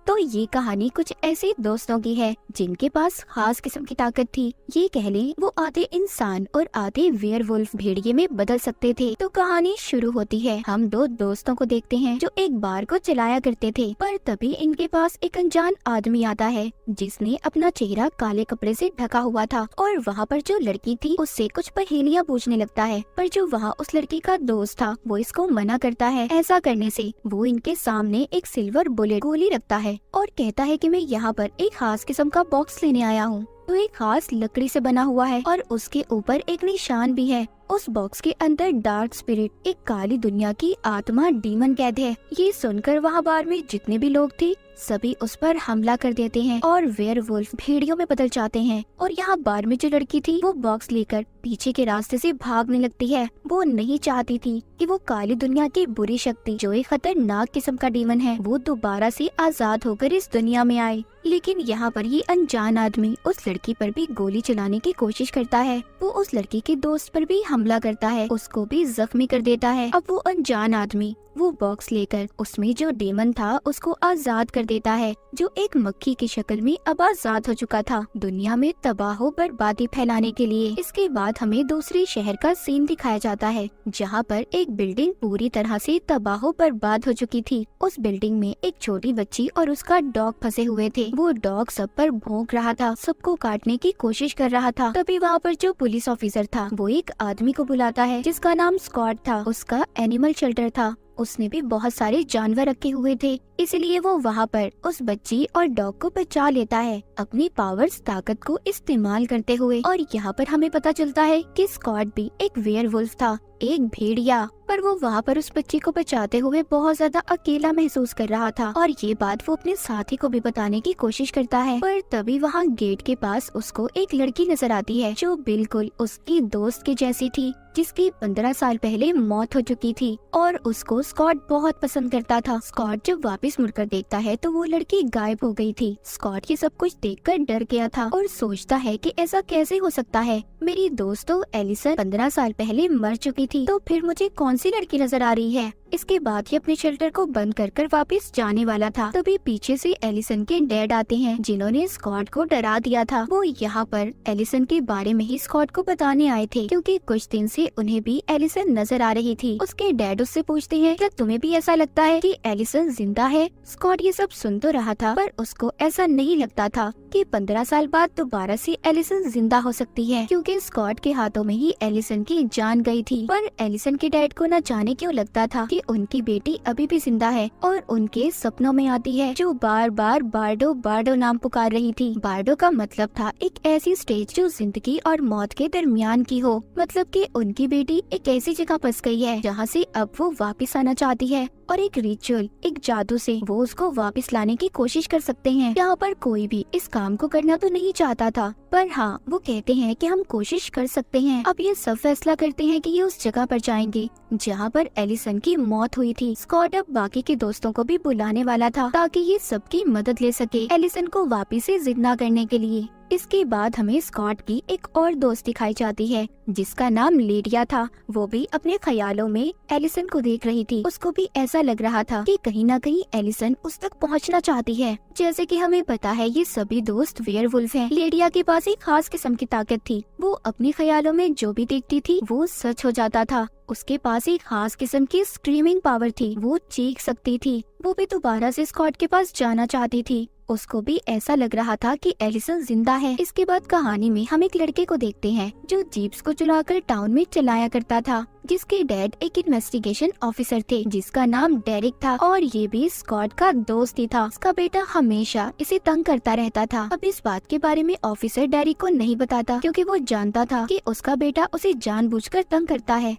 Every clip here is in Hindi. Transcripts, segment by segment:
तो ये कहानी कुछ ऐसे दोस्तों की है जिनके पास खास किस्म की ताकत थी। ये कह लें वो आधे इंसान और आधे वेयरवुल्फ भेड़िए में बदल सकते थे। तो कहानी शुरू होती है। हम दो दोस्तों को देखते हैं जो एक बार को चलाया करते थे, पर तभी इनके पास एक अनजान आदमी आता है जिसने अपना चेहरा काले कपड़े से ढका हुआ था और वहाँ पर जो लड़की थी उससे कुछ पहेलियाँ पूछने लगता है। पर जो वहाँ उस लड़की का दोस्त था वो इसको मना करता है। ऐसा करने से वो इनके सामने एक सिल्वर बुलेट गोली रखता है और कहता है कि मैं यहाँ पर एक खास किस्म का बॉक्स लेने आया हूँ। तो एक खास लकड़ी से बना हुआ है और उसके ऊपर एक निशान भी है। उस बॉक्स के अंदर डार्क स्पिरिट, एक काली दुनिया की आत्मा डीमन कैद है। ये सुनकर वहाँ बार में जितने भी लोग थे सभी उस पर हमला कर देते हैं और वेयरवुल्फ भेड़ियों में बदल जाते हैं। और यहाँ बार में जो लड़की थी वो बॉक्स लेकर पीछे के रास्ते से भागने लगती है। वो नहीं चाहती थी कि वो काली दुनिया की बुरी शक्ति, जो एक खतरनाक किस्म का डीमन है, वो दोबारा से आजाद होकर इस दुनिया में आए। लेकिन यहाँ पर ये अनजान आदमी उस लड़की पर भी गोली चलाने की कोशिश करता है। वो उस लड़की के दोस्त पर भी हमला करता है, उसको भी जख्मी कर देता है। अब वो अनजान आदमी वो बॉक्स लेकर उसमें जो डेमन था उसको आजाद कर देता है, जो एक मक्खी की शक्ल में अब आजाद हो चुका था दुनिया में तबाह बर्बादी फैलाने के लिए। इसके बाद हमें दूसरे शहर का सीन दिखाया जाता है जहाँ पर एक बिल्डिंग पूरी तरह से तबाह बर्बाद हो चुकी थी। उस बिल्डिंग में एक छोटी बच्ची और उसका डॉग फंसे हुए थे। वो डॉग सब पर भौंक रहा था, सबको काटने की कोशिश कर रहा था। तभी वहाँ पर जो पुलिस ऑफिसर था वो एक आदमी को बुलाता है जिसका नाम स्कॉट था। उसका एनिमल शेल्टर था, उसने भी बहुत सारे जानवर रखे हुए थे, इसलिए वो वहाँ पर उस बच्ची और डॉग को बचा लेता है अपनी पावर्स ताकत को इस्तेमाल करते हुए। और यहाँ पर हमें पता चलता है कि स्कॉट भी एक वेयरवुल्फ था, एक भेड़िया, पर वो वहाँ पर उस बच्ची को बचाते हुए बहुत ज्यादा अकेला महसूस कर रहा था। और ये बात वो अपने साथी को भी बताने की कोशिश करता है। पर तभी वहाँ गेट के पास उसको एक लड़की नजर आती है जो बिल्कुल उसकी दोस्त के जैसी थी, जिसकी 15 साल पहले मौत हो चुकी थी। और उसको स्कॉट बहुत पसंद करता था। स्कॉट जब वापस मुड़कर देखता है तो वो लड़की गायब हो गई थी। स्कॉट ये सब कुछ देखकर डर गया था और सोचता है कि ऐसा कैसे हो सकता है, मेरी दोस्त तो एलिसन 15 साल पहले मर चुकी थी, तो फिर मुझे कौन सी लड़की नजर आ रही है। इसके बाद ये अपने शेल्टर को बंद कर वापस जाने वाला था। तभी पीछे से एलिसन के डैड आते हैं जिन्होंने स्कॉट को डरा दिया था। वो यहाँ पर एलिसन के बारे में ही स्कॉट को बताने आए थे क्योंकि कुछ दिन से उन्हें भी एलिसन नजर आ रही थी। उसके डैड उससे पूछते हैं क्या तुम्हें भी ऐसा लगता है कि एलिसन जिंदा है। स्कॉट ये सब सुन तो रहा था पर उसको ऐसा नहीं लगता था कि 15 साल बाद दोबारा से एलिसन जिंदा हो सकती है, क्योंकि स्कॉट के हाथों में ही एलिसन की जान गई थी। पर एलिसन के डैड को न जाने क्यों लगता था कि उनकी बेटी अभी भी जिंदा है और उनके सपनों में आती है, जो बार बार बार्डो बार्डो नाम पुकार रही थी। बार्डो का मतलब था एक ऐसी स्टेज जो जिंदगी और मौत के दरमियान की हो, मतलब कि उनकी बेटी एक ऐसी जगह फंस गई है जहाँ से अब वो वापस आना चाहती है और एक रिचुअल, एक जादू से वो उसको वापस लाने की कोशिश कर सकते हैं। यहाँ पर कोई भी इस काम को करना तो नहीं चाहता था, पर हाँ वो कहते हैं कि हम कोशिश कर सकते हैं। अब ये सब फैसला करते हैं कि ये उस जगह पर जाएंगे जहाँ पर एलिसन की मौत हुई थी। स्कॉट अब बाकी के दोस्तों को भी बुलाने वाला था ताकि ये सबकी मदद ले सके एलिसन को वापस से जिंदा करने के लिए। इसके बाद हमें स्कॉट की एक और दोस्त दिखाई जाती है जिसका नाम लेडिया था। वो भी अपने ख्यालों में एलिसन को देख रही थी। उसको भी ऐसा लग रहा था कि कहीं न कहीं एलिसन उस तक पहुंचना चाहती है। जैसे कि हमें पता है ये सभी दोस्त वेयरवुल्फ हैं। लेडिया के पास एक खास किस्म की ताकत थी, वो अपने ख्यालों में जो भी देखती थी वो सच हो जाता था। उसके पास एक खास किस्म की स्क्रीमिंग पावर थी, वो चीख सकती थी। वो भी दोबारा से स्कॉट के पास जाना चाहती थी। उसको भी ऐसा लग रहा था कि एलिसन जिंदा है। इसके बाद कहानी में हम एक लड़के को देखते हैं जो जीप्स को चलाकर टाउन में चलाया करता था, जिसके डैड एक इन्वेस्टिगेशन ऑफिसर थे जिसका नाम डेरिक था और ये भी स्कॉट का दोस्त ही था। उसका बेटा हमेशा इसे तंग करता रहता था। अब इस बात के बारे में ऑफिसर डेरिक को नहीं बताता क्योंकि वो जानता था कि उसका बेटा उसे जानबूझकर तंग करता है।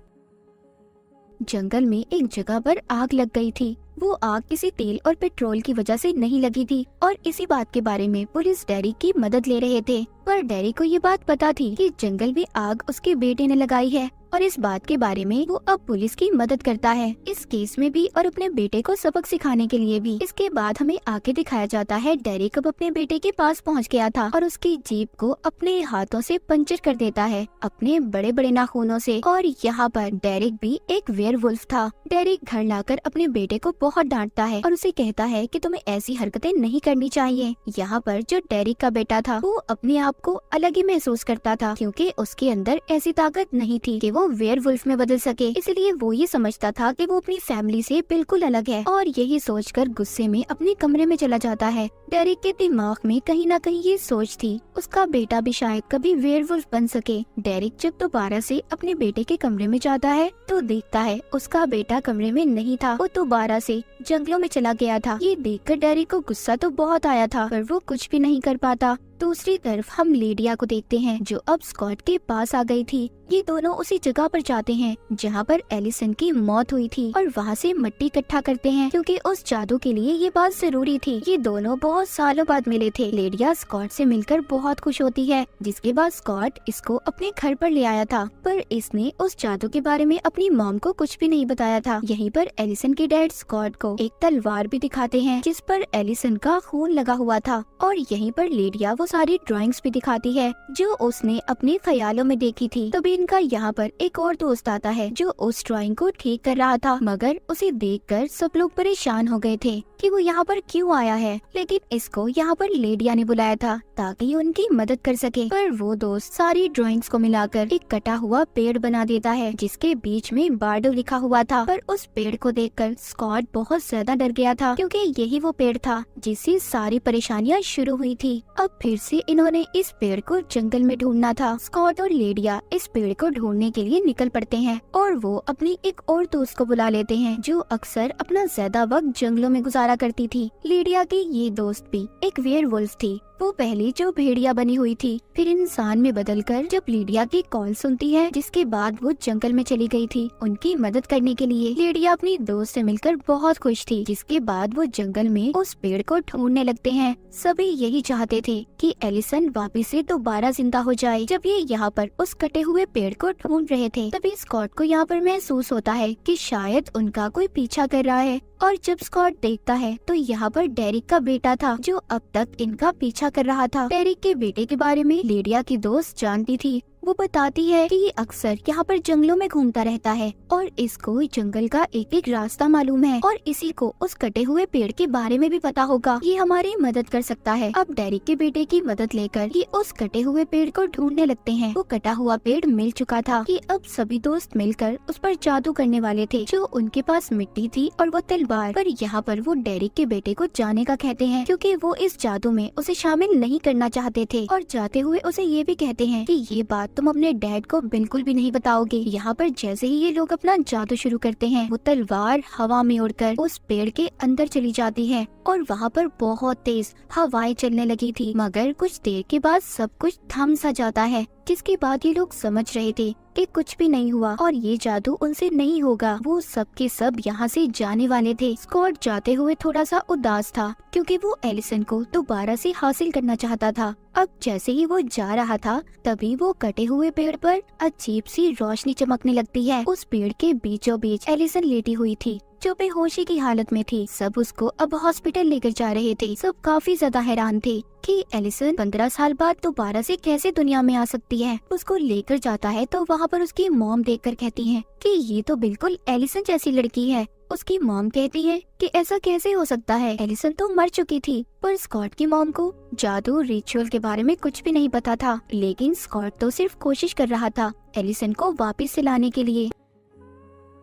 जंगल में एक जगह पर आग लग गई थी। वो आग किसी तेल और पेट्रोल की वजह से नहीं लगी थी और इसी बात के बारे में पुलिस डेरिक की मदद ले रहे थे। पर डेरिक को ये बात पता थी कि जंगल में आग उसके बेटे ने लगाई है और इस बात के बारे में वो अब पुलिस की मदद करता है, इस केस में भी और अपने बेटे को सबक सिखाने के लिए भी। इसके बाद हमें आगे दिखाया जाता है डेरिक अब अपने बेटे के पास पहुंच गया था और उसकी जीप को अपने हाथों से पंचर कर देता है अपने बड़े बड़े नाखूनों से। और यहाँ पर डेरिक भी एक वेयरवुल्फ था। डेरिक घर लाकर अपने बेटे को बहुत डांटता है और उसे कहता है कि तुम्हें ऐसी हरकतें नहीं करनी चाहिए। यहाँ पर जो डेरिक का बेटा था वो अपने आप को अलग ही महसूस करता था, क्योंकि उसके अंदर ऐसी ताकत नहीं थी कि वो वेयरवुल्फ में बदल सके। इसलिए वो ये समझता था कि वो अपनी फैमिली से बिल्कुल अलग है और यही सोचकर गुस्से में अपने कमरे में चला जाता है। डेरिक के दिमाग में कहीं न कहीं ये सोच थी उसका बेटा भी शायद कभी वेयरवुल्फ बन सके। डेरिक जब दोबारा से अपने बेटे के कमरे में जाता है तो देखता है उसका बेटा कमरे में नहीं था, वो दोबारा से जंगलों में चला गया था। ये देखकर डेरिक को गुस्सा तो बहुत आया था, पर वो कुछ भी नहीं कर पाता। दूसरी तरफ हम लेडिया को देखते हैं जो अब स्कॉट के पास आ गई थी। ये दोनों उसी जगह पर जाते हैं जहाँ पर एलिसन की मौत हुई थी और वहाँ से मिट्टी इकट्ठा करते हैं, क्योंकि उस जादू के लिए ये बात जरूरी थी। ये दोनों बहुत सालों बाद मिले थे। लेडिया स्कॉट से मिलकर बहुत खुश होती है, जिसके बाद स्कॉट इसको अपने घर पर ले आया था, पर इसने उस जादू के बारे में अपनी मॉम को कुछ भी नहीं बताया था। यहीं पर एलिसन के डैड स्कॉट को एक तलवार भी दिखाते हैं जिस पर एलिसन का खून लगा हुआ था, और यहीं पर लेडिया वो सारी ड्राइंग्स भी दिखाती है जो उसने अपने ख्यालों में देखी थी। तभी इनका यहाँ पर एक और दोस्त आता है जो उस ड्राइंग को ठीक कर रहा था, मगर उसे देखकर सब लोग परेशान हो गए थे कि वो यहाँ पर क्यों आया है। लेकिन इसको यहाँ पर लेडिया ने बुलाया था ताकि उनकी मदद कर सके। पर वो दोस्त सारी ड्राइंग्स को मिलाकर एक कटा हुआ पेड़ बना देता है जिसके बीच में बार्डो लिखा हुआ था। पर उस पेड़ को देखकर स्कॉट बहुत ज्यादा डर गया था, क्योंकि यही वो पेड़ था जिससे सारी परेशानियाँ शुरू हुई थी। अब फिर से इन्होंने इस पेड़ को जंगल में ढूंढना था। स्कॉट और लेडिया इस पेड़ को ढूंढने के लिए निकल पड़ते हैं और वो अपनी एक और दोस्त को बुला लेते हैं जो अक्सर अपना ज्यादा वक्त जंगलों में गुजारा करती थी। लेडिया की ये दोस्त भी एक वेयरवुल्फ थी। वो पहले जो भेड़िया बनी हुई थी फिर इंसान में बदलकर जब लेडिया की कॉल सुनती है, जिसके बाद वो जंगल में चली गई थी उनकी मदद करने के लिए। लेडिया अपनी दोस्त से मिलकर बहुत खुश थी, जिसके बाद वो जंगल में उस पेड़ को ढूंढने लगते हैं। सभी यही चाहते थे कि एलिसन वापिस से दोबारा जिंदा हो जाए। जब ये यहाँ पर उस कटे हुए पेड़ को ढूंढ रहे थे तभी स्कॉट को यहाँ पर महसूस होता है कि शायद उनका कोई पीछा कर रहा है, और जब स्कॉट देखता है तो यहाँ पर डेरिक का बेटा था जो अब तक इनका पीछा कर रहा था। डेरिक के बेटे के बारे में लेडिया की दोस्त जानती थी। वो बताती है कि ये अक्सर यहाँ पर जंगलों में घूमता रहता है और इसको जंगल का एक एक रास्ता मालूम है और इसी को उस कटे हुए पेड़ के बारे में भी पता होगा। ये हमारी मदद कर सकता है। अब डेरिक के बेटे की मदद लेकर ये उस कटे हुए पेड़ को ढूंढने लगते हैं। वो कटा हुआ पेड़ मिल चुका था कि अब सभी दोस्त मिलकर उस पर जादू करने वाले थे। जो उनके पास मिट्टी थी और वो तलवार, पर यहाँ पर वो डेरिक के बेटे को जाने का कहते हैं क्योंकि वो इस जादू में उसे शामिल नहीं करना चाहते थे, और जाते हुए उसे ये भी कहते हैं कि ये बात तुम अपने डैड को बिल्कुल भी नहीं बताओगे। यहाँ पर जैसे ही ये लोग अपना जादू शुरू करते हैं वो तलवार हवा में उड़कर उस पेड़ के अंदर चली जाती है और वहाँ पर बहुत तेज हवाएं चलने लगी थी, मगर कुछ देर के बाद सब कुछ थम सा जाता है, जिसके बाद ये लोग समझ रहे थे कि कुछ भी नहीं हुआ और ये जादू उनसे नहीं होगा। वो सब के सब यहाँ से जाने वाले थे। स्कॉट जाते हुए थोड़ा सा उदास था क्योंकि वो एलिसन को दोबारा से हासिल करना चाहता था। अब जैसे ही वो जा रहा था तभी वो कटे हुए पेड़ पर अजीब सी रोशनी चमकने लगती है। उस पेड़ के बीचों बीच एलिसन लेटी हुई थी जो बेहोशी की हालत में थी। सब उसको अब हॉस्पिटल लेकर जा रहे थे। सब काफी ज्यादा हैरान थे कि एलिसन 15 साल बाद दोबारा से कैसे दुनिया में आ सकती है। उसको लेकर जाता है तो वहाँ पर उसकी मॉम देखकर कहती है कि ये तो बिल्कुल एलिसन जैसी लड़की है। उसकी मॉम कहती है कि ऐसा कैसे हो सकता है, एलिसन तो मर चुकी थी। पर स्कॉट की मॉम को जादू रिचुअल के बारे में कुछ भी नहीं पता था, लेकिन स्कॉट तो सिर्फ कोशिश कर रहा था एलिसन को वापस से लाने के लिए।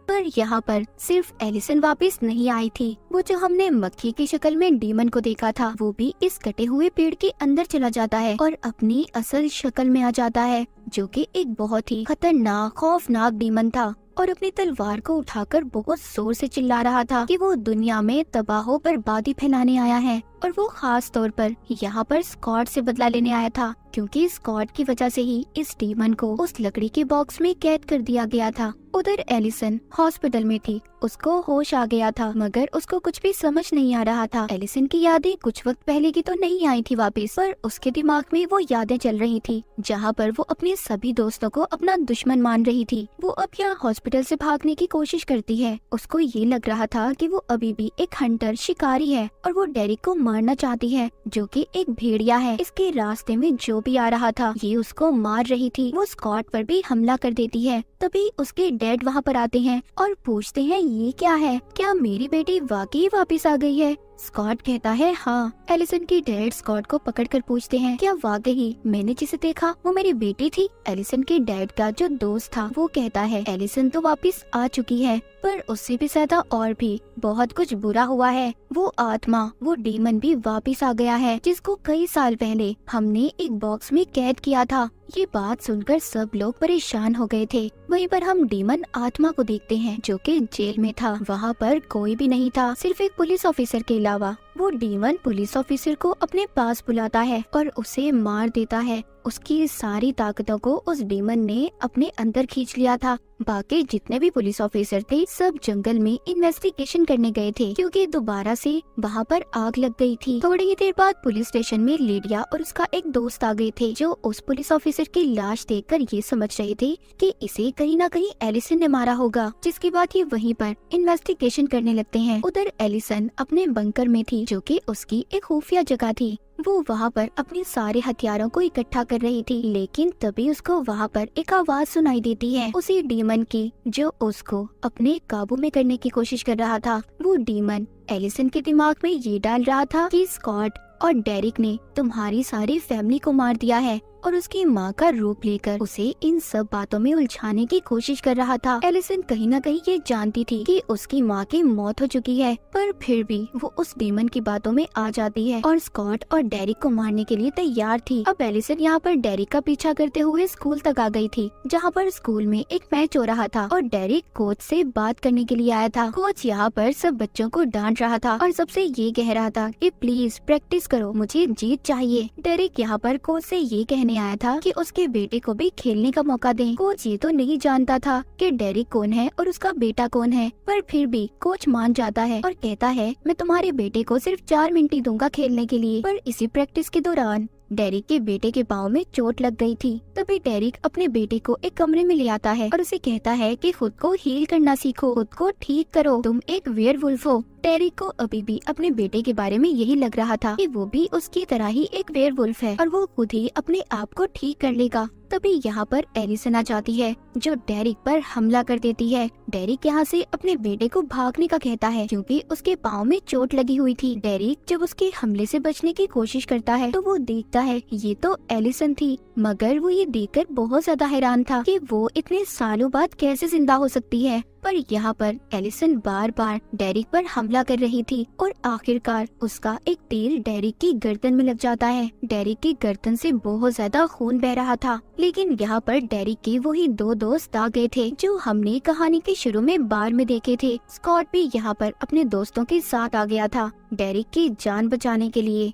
पर यहाँ पर सिर्फ एलिसन वापस नहीं आई थी। वो जो हमने मक्खी की शक्ल में डीमन को देखा था वो भी इस कटे हुए पेड़ के अंदर चला जाता है और अपनी असल शक्ल में आ जाता है, जो कि एक बहुत ही खतरनाक खौफनाक डीमन था और अपनी तलवार को उठाकर बहुत जोर से चिल्ला रहा था कि वो दुनिया में तबाह बर्बादी फैलाने आया है और वो खास तौर पर यहाँ पर स्कॉट से बदला लेने आया था, क्योंकि स्कॉट की वजह से ही इस डीमन को उस लकड़ी के बॉक्स में कैद कर दिया गया था। उधर एलिसन हॉस्पिटल में थी, उसको होश आ गया था, मगर उसको कुछ भी समझ नहीं आ रहा था। एलिसन की यादें कुछ वक्त पहले की तो नहीं आई थी वापस, पर उसके दिमाग में वो यादें चल रही थी जहाँ पर वो अपने सभी दोस्तों को अपना दुश्मन मान रही थी। वो अब यहाँ हॉस्पिटल से भागने की कोशिश करती है। उसको ये लग रहा था कि वो अभी भी एक हंटर शिकारी है और वो डेरिक को मारना चाहती है, जो कि एक भेड़िया है। इसके रास्ते में जो भी आ रहा था ये उसको मार रही थी। वो स्कॉट पर भी हमला कर देती है। तभी उसके डैड वहाँ पर आते हैं और पूछते हैं ये क्या है, क्या मेरी बेटी वाकई वापस आ गई है? स्कॉट कहता है हाँ। एलिसन की डैड स्कॉट को पकड़कर पूछते हैं क्या वाकई मैंने जिसे देखा वो मेरी बेटी थी? एलिसन के डैड का जो दोस्त था वो कहता है एलिसन तो वापस आ चुकी है, पर उससे भी ज्यादा और भी बहुत कुछ बुरा हुआ है। वो आत्मा, वो डीमन भी वापस आ गया है, जिसको कई साल पहले हमने एक बॉक्स में कैद किया था। ये बात सुनकर सब लोग परेशान हो गए थे। वहीं पर हम डीमन आत्मा को देखते हैं जो कि जेल में था। वहाँ पर कोई भी नहीं था, सिर्फ एक पुलिस ऑफिसर के अलावा। वो डीमन पुलिस ऑफिसर को अपने पास बुलाता है और उसे मार देता है। उसकी सारी ताकतों को उस डीमन ने अपने अंदर खींच लिया था। बाकी जितने भी पुलिस ऑफिसर थे सब जंगल में इन्वेस्टिगेशन करने गए थे, क्योंकि दोबारा से वहाँ पर आग लग गई थी। थोड़ी ही देर बाद पुलिस स्टेशन में लिडिया और उसका एक दोस्त आ गए थे, जो उस पुलिस ऑफिसर की लाश देखकर ये समझ रहे थे कि इसे कहीं न कहीं एलिसन ने मारा होगा। जिसके बाद ये वहीं पर इन्वेस्टिगेशन करने लगते हैं। उधर एलिसन अपने बंकर में थी, जो कि उसकी एक खुफिया जगह थी। वो वहाँ पर अपने सारे हथियारों को इकट्ठा कर रही थी, लेकिन तभी उसको वहाँ पर एक आवाज सुनाई देती है, उसी डीमन की, जो उसको अपने काबू में करने की कोशिश कर रहा था। वो डीमन एलिसन के दिमाग में ये डाल रहा था कि स्कॉट और डेरिक ने तुम्हारी सारी फैमिली को मार दिया है, और उसकी माँ का रूप लेकर उसे इन सब बातों में उलझाने की कोशिश कर रहा था। एलिसन कहीं न कहीं ये जानती थी कि उसकी माँ की मौत हो चुकी है, पर फिर भी वो उस डीमन की बातों में आ जाती है और स्कॉट और डेरिक को मारने के लिए तैयार थी। अब एलिसन यहाँ पर डेरिक का पीछा करते हुए स्कूल तक आ गई थी, जहाँ पर स्कूल में एक मैच हो रहा था और डेरिक कोच से बात करने के लिए आया था। कोच यहाँ पर सब बच्चों को डांट रहा था और सबसे ये कह रहा था कि प्लीज प्रैक्टिस करो, मुझे जीत चाहिए। डेरिक यहाँ पर कोच से ये कहने आया था कि उसके बेटे को भी खेलने का मौका दें। कोच ये तो नहीं जानता था कि डेरिक कौन है और उसका बेटा कौन है, पर फिर भी कोच मान जाता है और कहता है मैं तुम्हारे बेटे को सिर्फ 4 मिनट ही दूंगा खेलने के लिए। पर इसी प्रैक्टिस के दौरान डेरिक के बेटे के पाँव में चोट लग गई थी। तभी डेरिक अपने बेटे को एक कमरे में ले आता है और उसे कहता है कि खुद को हील करना सीखो, खुद को ठीक करो, तुम एक वेयरवुल्फ हो। डेरिक को अभी भी अपने बेटे के बारे में यही लग रहा था कि वो भी उसकी तरह ही एक वेयरवुल्फ है और वो खुद ही अपने आप को ठीक कर लेगा। तभी यहाँ पर एलिसन आ जाती है, जो डेरिक पर हमला कर देती है। डेरिक यहाँ से अपने बेटे को भागने का कहता है, क्योंकि उसके पाँव में चोट लगी हुई थी। डेरिक जब उसके हमले से बचने की कोशिश करता है तो वो देखता है ये तो एलिसन थी, मगर वो ये देखकर बहुत ज्यादा हैरान था कि वो इतने सालों बाद कैसे जिंदा हो सकती है। पर यहाँ पर एलिसन बार बार डेरिक पर हमला कर रही थी और आखिरकार उसका एक तीर डेरिक की गर्दन में लग जाता है। डेरिक की गर्दन से बहुत ज्यादा खून बह रहा था, लेकिन यहाँ पर डेरिक के वही 2 दोस्त आ गए थे जो हमने कहानी के शुरू में बार में देखे थे। स्कॉट भी यहाँ पर अपने दोस्तों के साथ आ गया था डेरिक की जान बचाने के लिए।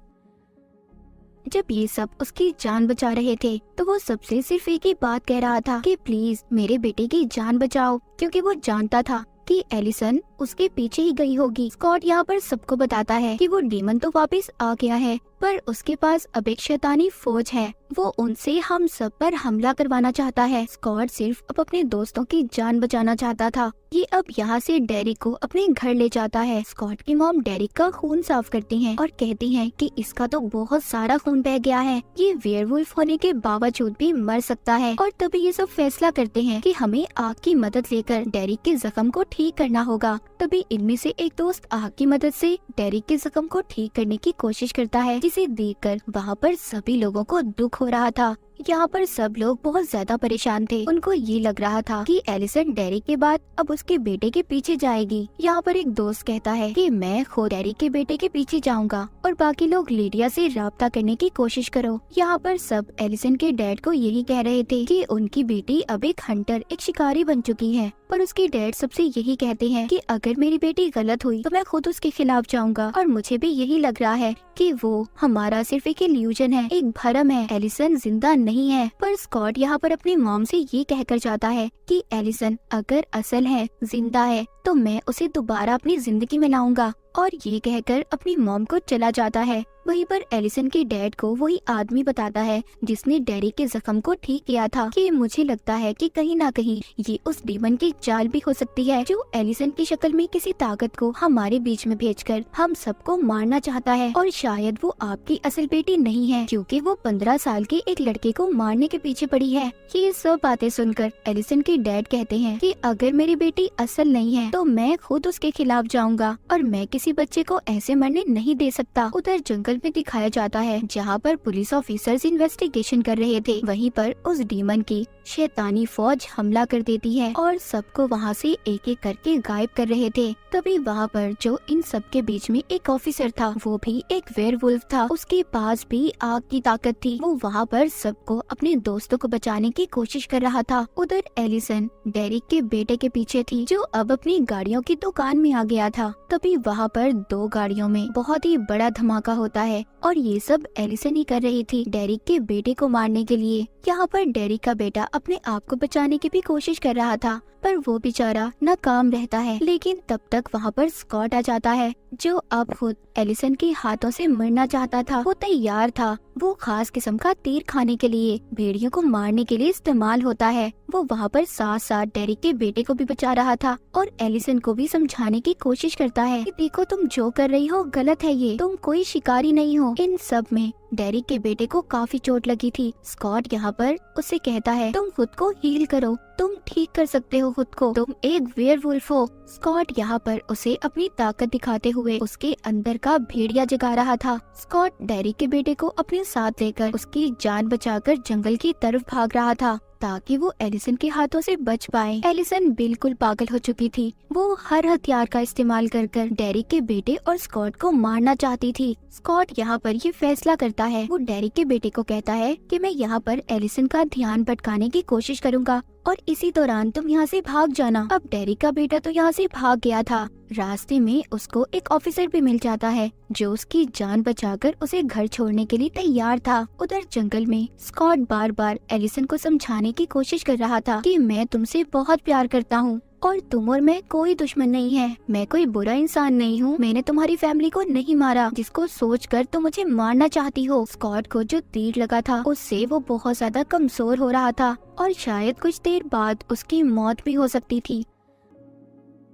जब ये सब उसकी जान बचा रहे थे तो वो सबसे सिर्फ एक ही बात कह रहा था कि प्लीज मेरे बेटे की जान बचाओ, क्योंकि वो जानता था कि एलिसन उसके पीछे ही गई होगी। स्कॉट यहाँ पर सबको बताता है कि वो डीमन तो वापस आ गया है, पर उसके पास अब एक शैतानी फौज है, वो उनसे हम सब पर हमला करवाना चाहता है। स्कॉट सिर्फ अब अपने दोस्तों की जान बचाना चाहता था। ये अब यहाँ से डेरिक को अपने घर ले जाता है। स्कॉट की मॉम डेरिक का खून साफ करती हैं और कहती हैं कि इसका तो बहुत सारा खून बह गया है, ये वेयरवुल्फ होने के बावजूद भी मर सकता है। और तभी ये सब फैसला करते हैं कि हमें आग की मदद लेकर डेरिक के जख्म को ठीक करना होगा। तभी इनमें से एक दोस्त आग की मदद से डेरिक के जख्म को ठीक करने की कोशिश करता है, जिसे देखकर वहाँ पर सभी लोगों को दुख हो रहा था। यहाँ पर सब लोग बहुत ज्यादा परेशान थे। उनको ये लग रहा था कि एलिसन डेरिक के बाद अब उसके बेटे के पीछे जाएगी। यहाँ पर एक दोस्त कहता है कि मैं खुद डेरिक के बेटे के पीछे जाऊंगा और बाकी लोग लीडिया से राब्ता करने की कोशिश करो। यहाँ पर सब एलिसन के डैड को यही कह रहे थे कि उनकी बेटी अब एक हंटर, एक शिकारी बन चुकी है। पर उसके डैड सबसे यही कहते हैं कि अगर मेरी बेटी गलत हुई तो मैं खुद उसके खिलाफ जाऊंगा। और मुझे भी यही लग रहा है कि वो हमारा सिर्फ एक इल्यूजन है, एक भरम है, एलिसन जिंदा नहीं है। पर स्कॉट यहाँ पर अपनी मॉम से ये कहकर जाता है कि एलिसन अगर असल है, जिंदा है, तो मैं उसे दोबारा अपनी जिंदगी में लाऊंगा। और ये कहकर अपनी मॉम को चला जाता है। वहीं पर एलिसन के डैड को वही आदमी बताता है जिसने डेरिक के जख्म को ठीक किया था कि मुझे लगता है कि कहीं ना कहीं ये उस डीमन की चाल भी हो सकती है जो एलिसन की शक्ल में किसी ताकत को हमारे बीच में भेजकर हम सबको मारना चाहता है। और शायद वो आपकी असल बेटी नहीं है क्योंकि वो 15 साल के एक लड़के को मारने के पीछे पड़ी है। ये सब बातें सुनकर एलिसन के डैड कहते हैं कि अगर मेरी बेटी असल नहीं है तो मैं खुद उसके खिलाफ जाऊंगा और मैं किसी बच्चे को ऐसे मरने नहीं दे सकता। उधर जंगल में दिखाया जाता है जहाँ पर पुलिस ऑफिसर्स इन्वेस्टिगेशन कर रहे थे। वहीं पर उस डीमन की शैतानी फौज हमला कर देती है और सबको वहाँ से एक एक करके गायब कर रहे थे। तभी वहाँ पर जो इन सब के बीच में एक ऑफिसर था, वो भी एक वेयरवुल्फ था, उसके पास भी आग की ताकत थी। वो वहाँ पर सबको अपने दोस्तों को बचाने की कोशिश कर रहा था। उधर एलिसन डेरिक के बेटे के पीछे थी जो अब अपनी गाड़ियों की दुकान में आ गया था। तभी वहाँ पर 2 गाड़ियों में बहुत ही बड़ा धमाका होता है और ये सब एलिसन ही कर रही थी डेरिक के बेटे को मारने के लिए। यहाँ पर डेरिक का बेटा अपने आप को बचाने की भी कोशिश कर रहा था पर वो बेचारा नाकाम रहता है। लेकिन तब तक वहाँ पर स्कॉट आ जाता है जो अब खुद एलिसन के हाथों से मरना चाहता था। वो तैयार था, वो खास किस्म का तीर खाने के लिए, भेड़ियों को मारने के लिए इस्तेमाल होता है। वो वहाँ पर साथ साथ डेरिक के बेटे को भी बचा रहा था और एलिसन को भी समझाने की कोशिश करता है कि देखो तुम जो कर रही हो गलत है, ये तुम कोई शिकारी नहीं हो। इन सब में डेरिक के बेटे को काफी चोट लगी थी। स्कॉट यहाँ पर उसे कहता है तुम खुद को हील करो, तुम ठीक कर सकते हो खुद को, तुम एक वेयरवुल्फ हो। स्कॉट यहाँ पर उसे अपनी ताकत दिखाते हुए उसके अंदर का भेड़िया जगा रहा था। स्कॉट डेरिक के बेटे को अपने साथ लेकर उसकी जान बचाकर जंगल की तरफ भाग रहा था ताकि वो एलिसन के हाथों से बच पाए। एलिसन बिल्कुल पागल हो चुकी थी। वो हर हथियार का इस्तेमाल कर डेरिक के बेटे और स्कॉट को मारना चाहती थी। स्कॉट यहाँ पर ये फैसला करता है, वो डेरिक के बेटे को कहता है कि मैं यहाँ पर एलिसन का ध्यान भटकाने की कोशिश करूँगा और इसी दौरान तुम यहाँ से भाग जाना। अब डेरिक का बेटा तो यहाँ से भाग गया था। रास्ते में उसको एक ऑफिसर भी मिल जाता है जो उसकी जान बचाकर उसे घर छोड़ने के लिए तैयार था। उधर जंगल में स्कॉट बार बार एलिसन को समझाने की कोशिश कर रहा था कि मैं तुमसे बहुत प्यार करता हूँ और तुम और मैं कोई दुश्मन नहीं है, मैं कोई बुरा इंसान नहीं हूँ, मैंने तुम्हारी फैमिली को नहीं मारा जिसको सोचकर तुम मुझे मारना चाहती हो। स्कॉट को जो तीर लगा था उससे वो बहुत ज्यादा कमजोर हो रहा था और शायद कुछ देर बाद उसकी मौत भी हो सकती थी।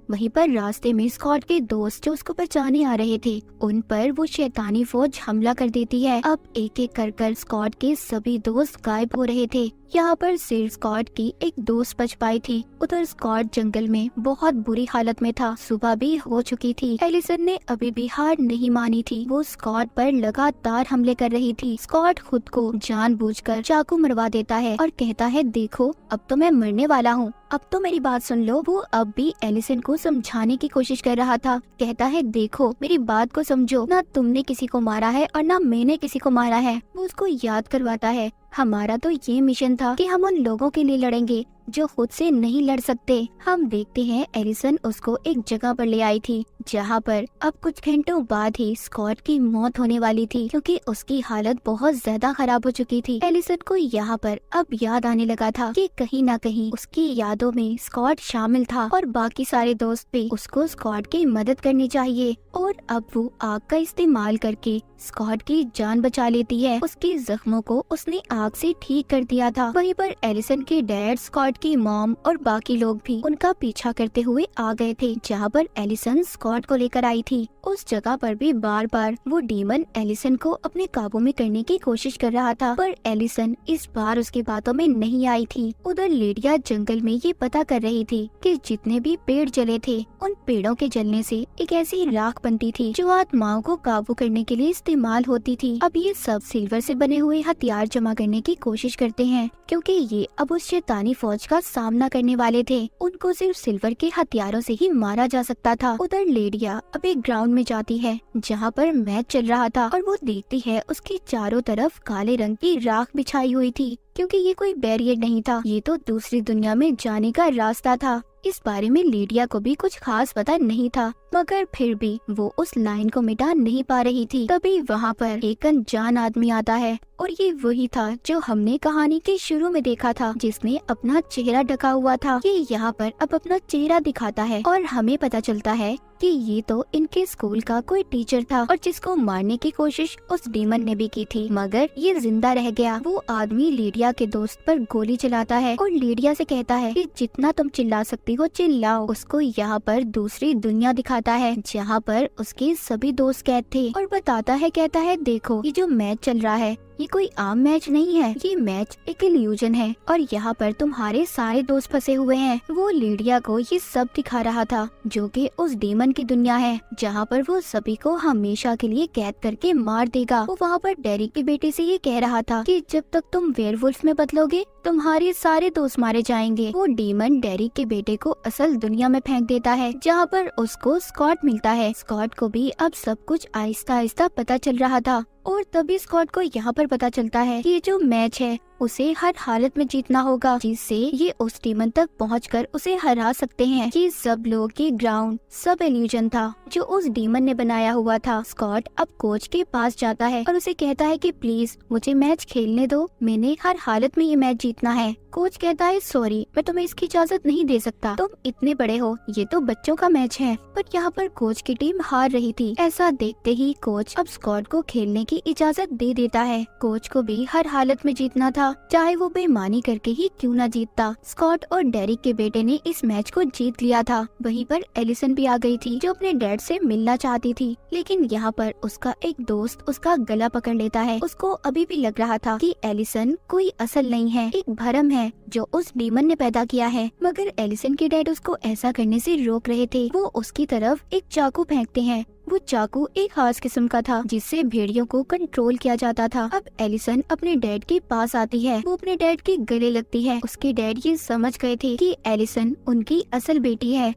वहीं पर रास्ते में स्कॉट के दोस्त जो उसको बचाने आ रहे थे उन पर वो शैतानी फौज हमला कर देती है। अब एक एक कर स्कॉट के सभी दोस्त गायब हो रहे थे। यहाँ पर सिर्फ स्कॉट की एक दोस्त बच पाई थी। उधर स्कॉट जंगल में बहुत बुरी हालत में था, सुबह भी हो चुकी थी। एलिसन ने अभी भी हार नहीं मानी थी, वो स्कॉट पर लगातार हमले कर रही थी। स्कॉट खुद को जानबूझकर चाकू मरवा देता है और कहता है देखो अब तो मैं मरने वाला हूँ, अब तो मेरी बात सुन लो। वो अब भी एलिसन को समझाने की कोशिश कर रहा था, कहता है देखो मेरी बात को समझो, ना तुमने किसी को मारा है और ना मैंने किसी को मारा है। वो उसको याद करवाता है हमारा तो ये मिशन था कि हम उन लोगों के लिए लड़ेंगे जो खुद से नहीं लड़ सकते। हम देखते हैं एलिसन उसको एक जगह पर ले आई थी जहाँ पर अब कुछ घंटों बाद ही स्कॉट की मौत होने वाली थी क्योंकि उसकी हालत बहुत ज्यादा खराब हो चुकी थी। एलिसन को यहाँ पर अब याद आने लगा था कि कहीं ना कहीं उसकी यादों में स्कॉट शामिल था और बाकी सारे दोस्त भी उसको स्कॉट की मदद करनी चाहिए। और अब वो आग का इस्तेमाल करके स्कॉट की जान बचा लेती है। उसके जख्मों को उसने आग से ठीक कर दिया था। वहीं पर एलिसन के डैड स्कॉट स्कॉट की मॉम और बाकी लोग भी उनका पीछा करते हुए आ गए थे जहाँ पर एलिसन स्कॉट को लेकर आई थी। उस जगह पर भी बार बार वो डीमन एलिसन को अपने काबू में करने की कोशिश कर रहा था, पर एलिसन इस बार उसकी बातों में नहीं आई थी। उधर लिडिया जंगल में ये पता कर रही थी कि जितने भी पेड़ जले थे उन पेड़ों के जलने से एक ऐसी राख बनती थी जो आत्माओं को काबू करने के लिए इस्तेमाल होती थी। अब ये सब सिल्वर से बने हुए हथियार जमा करने की कोशिश करते हैं क्योंकि ये अब उस शैतानी फौज का सामना करने वाले थे। उनको सिर्फ सिल्वर के हथियारों से ही मारा जा सकता था। उधर लिडिया अब एक ग्राउंड में जाती है जहाँ पर मैच चल रहा था और वो देखती है उसके चारों तरफ काले रंग की राख बिछाई हुई थी क्योंकि ये कोई बैरियर नहीं था, ये तो दूसरी दुनिया में जाने का रास्ता था। इस बारे में लिडिया को भी कुछ खास पता नहीं था, मगर फिर भी वो उस लाइन को मिटा नहीं पा रही थी। तभी वहाँ पर एक अनजान आदमी आता है और ये वही था जो हमने कहानी के शुरू में देखा था, जिसने अपना चेहरा ढका हुआ था। ये यहाँ पर अब अपना चेहरा दिखाता है और हमें पता चलता है कि ये तो इनके स्कूल का कोई टीचर था और जिसको मारने की कोशिश उस डीमन ने भी की थी, मगर ये जिंदा रह गया। वो आदमी लिडिया के दोस्त पर गोली चलाता है और लिडिया से कहता है कि जितना तुम चिल्ला सकती हो चिल्लाओ। उसको यहाँ पर दूसरी दुनिया दिखाता है जहाँ पर उसके सभी दोस्त कैद थे और बताता है, कहता है देखो ये जो मैच चल रहा है ये कोई आम मैच नहीं है, ये मैच एक इल्यूजन है और यहाँ पर तुम्हारे सारे दोस्त फंसे हुए हैं। वो लिडिया को ये सब दिखा रहा था जो कि उस डीमन की दुनिया है जहाँ पर वो सभी को हमेशा के लिए कैद करके मार देगा। वो वहाँ पर डेरिक के बेटे से ये कह रहा था कि जब तक तुम वेयरवुल्फ में बदलोगे तुम्हारे सारे दोस्त मारे जाएंगे। वो डीमन डेरिक के बेटे को असल दुनिया में फेंक देता है जहाँ पर उसको स्कॉट मिलता है। स्कॉट को भी अब सब कुछ आहिस्ता आहिस्ता पता चल रहा था और तभी स्कॉट को यहाँ पर पता चलता है कि ये जो मैच है उसे हर हालत में जीतना होगा, जिससे ये उस डीमन तक पहुंचकर उसे हरा सकते हैं। ये सब लोग ये ग्राउंड सब इल्यूजन था जो उस डीमन ने बनाया हुआ था। स्कॉट अब कोच के पास जाता है और उसे कहता है कि प्लीज मुझे मैच खेलने दो, मैंने हर हालत में ये मैच जीतना है। कोच कहता है सॉरी मैं तुम्हें इसकी इजाजत नहीं दे सकता, तुम इतने बड़े हो, ये तो बच्चों का मैच है। पर यहाँ पर कोच की टीम हार रही थी। ऐसा देखते ही कोच अब स्कॉट को खेलने की इजाजत दे देता है। कोच को भी हर हालत में जीतना था, चाहे वो बेईमानी करके ही क्यों न जीतता। स्कॉट और डेरिक के बेटे ने इस मैच को जीत लिया था। वहीं पर एलिसन भी आ गई थी जो अपने डैड से मिलना चाहती थी, लेकिन यहाँ पर उसका एक दोस्त उसका गला पकड़ लेता है। उसको अभी भी लग रहा था कि एलिसन कोई असल नहीं है, एक भरम है जो उस डीमन ने पैदा किया है, मगर एलिसन के डैड उसको ऐसा करने से रोक रहे थे। वो उसकी तरफ एक चाकू फेंकते हैं। वो चाकू एक खास किस्म का था जिससे भेड़ियों को कंट्रोल किया जाता था। अब एलिसन अपने डैड के पास आती है, वो अपने डैड के गले लगती है। उसके डैड ये समझ गए थे कि एलिसन उनकी असल बेटी है।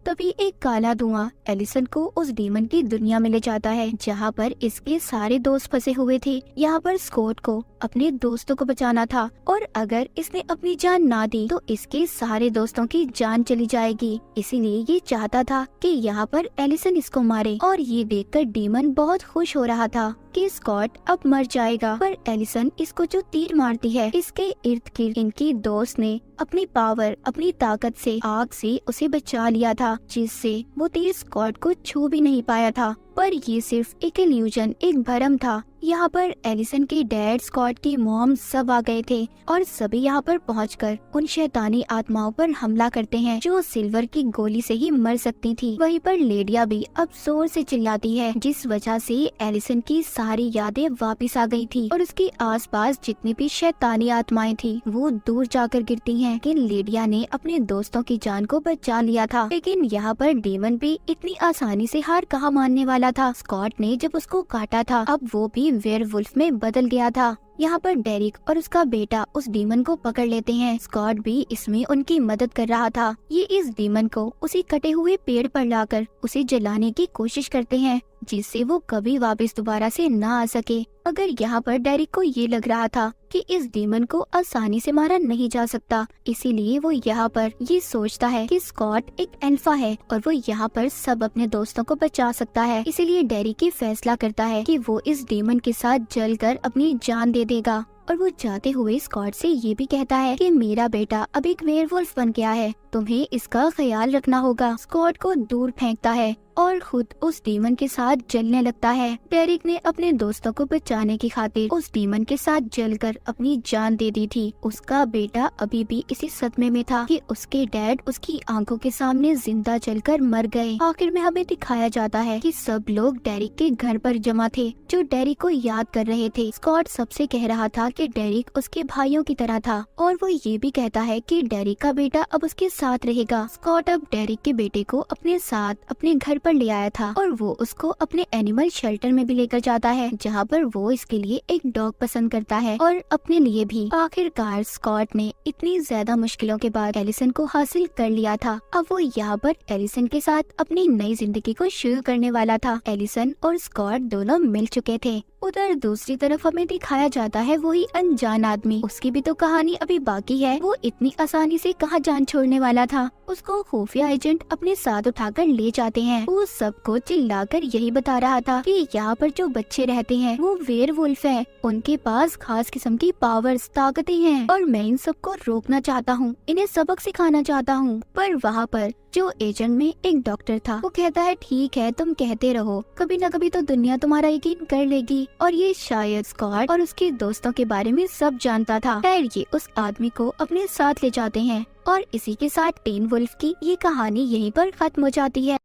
तभी एक काला धुआं एलिसन को उस डीमन की दुनिया में ले जाता है जहाँ पर इसके सारे दोस्त फंसे हुए थे। यहाँ पर स्कॉट को अपने दोस्तों को बचाना था और अगर इसने अपनी जान ना दी तो इसके सारे दोस्तों की जान चली जाएगी। इसीलिए ये चाहता था कि यहाँ पर एलिसन इसको मारे और ये देखकर डीमन बहुत खुश हो रहा था कि स्कॉट अब मर जाएगा। पर एलिसन इसको जो तीर मारती है इसके इर्द गिर्द इनकी दोस्त ने अपनी पावर अपनी ताकत से आग से उसे बचा लिया था, जिससे वो तीर स्कॉट को छू भी नहीं पाया था। पर ये सिर्फ एक इल्यूजन, एक भ्रम था। यहाँ पर एलिसन के डैड, स्कॉट की मॉम सब आ गए थे और सभी यहाँ पर पहुंचकर उन शैतानी आत्माओं पर हमला करते हैं जो सिल्वर की गोली से ही मर सकती थी। वहीं पर लिडिया भी अब जोर से चिल्लाती है जिस वजह से एलिसन की सारी यादें वापस आ गई थी और उसके आसपास जितनी भी शैतानी आत्माएं थी वो दूर जाकर गिरती हैं कि लिडिया ने अपने दोस्तों की जान को बचा लिया था। लेकिन यहाँ पर डीमन भी इतनी आसानी से हार कहाँ मानने वाला था। स्कॉट ने जब उसको काटा था अब वो भी वेयरवुल्फ में बदल गया था। यहाँ पर डेरिक और उसका बेटा उस डीमन को पकड़ लेते हैं। स्कॉट भी इसमें उनकी मदद कर रहा था। ये इस डीमन को उसी कटे हुए पेड़ पर लाकर उसे जलाने की कोशिश करते हैं जिससे वो कभी वापस दोबारा से ना आ सके। अगर यहाँ पर डेरिक को ये लग रहा था कि इस डीमन को आसानी से मारा नहीं जा सकता, इसीलिए वो यहाँ पर ये सोचता है कि स्कॉट एक अल्फा है और वो यहाँ पर सब अपने दोस्तों को बचा सकता है। इसीलिए डेरिक ये फैसला करता है कि वो इस डीमन के साथ जलकर अपनी जान दे देगा और वो जाते हुए स्कॉट से ये भी कहता है कि मेरा बेटा अब एक वेयरवुल्फ बन गया है, तुम्हें इसका ख्याल रखना होगा। स्कॉट को दूर फेंकता है और खुद उस डीमन के साथ जलने लगता है। डेरिक ने अपने दोस्तों को बचाने की खातिर उस डीमन के साथ जलकर अपनी जान दे दी थी। उसका बेटा अभी भी इसी सदमे में था कि उसके डैड उसकी आंखों के सामने जिंदा जलकर मर गए। आखिर में हमें दिखाया जाता है कि सब लोग डेरिक के घर पर जमा थे, जो डेरिक को याद कर रहे थे। स्कॉट सबसे कह रहा था कि डेरिक उसके भाइयों की तरह था और वो ये भी कहता है कि डेरिक का बेटा अब उसके साथ रहेगा। स्कॉट अब डेरिक के बेटे को अपने साथ अपने घर पर ले आया था और वो उसको अपने एनिमल शेल्टर में भी लेकर जाता है, जहाँ पर वो इसके लिए एक डॉग पसंद करता है और अपने लिए भी। आखिरकार स्कॉट ने इतनी ज्यादा मुश्किलों के बाद एलिसन को हासिल कर लिया था। अब वो यहाँ पर एलिसन के साथ अपनी नई जिंदगी को शुरू करने वाला था। एलिसन और स्कॉट दोनों मिल चुके थे। उधर दूसरी तरफ हमें दिखाया जाता है वही अनजान आदमी। उसकी भी तो कहानी अभी बाकी है। वो इतनी आसानी से कहाँ जान छोड़ने वाला था। उसको खुफिया एजेंट अपने साथ उठाकर ले जाते हैं। वो सबको चिल्लाकर यही बता रहा था कि यहाँ पर जो बच्चे रहते हैं वो वेयरवुल्फ हैं। उनके पास खास किस्म की पावर्स, ताकतें हैं और मैं इन सबको रोकना चाहता हूँ, इन्हें सबक सिखाना चाहता हूँ। पर वहाँ पर जो एजेंट में एक डॉक्टर था, वो कहता है ठीक है, तुम कहते रहो, कभी न कभी तो दुनिया तुम्हारा यकीन कर लेगी। और ये शायद स्कॉट और उसके दोस्तों के बारे में सब जानता था। खैर ये उस आदमी को अपने साथ ले जाते हैं और इसी के साथ टीन वुल्फ की ये कहानी यहीं पर खत्म हो जाती है।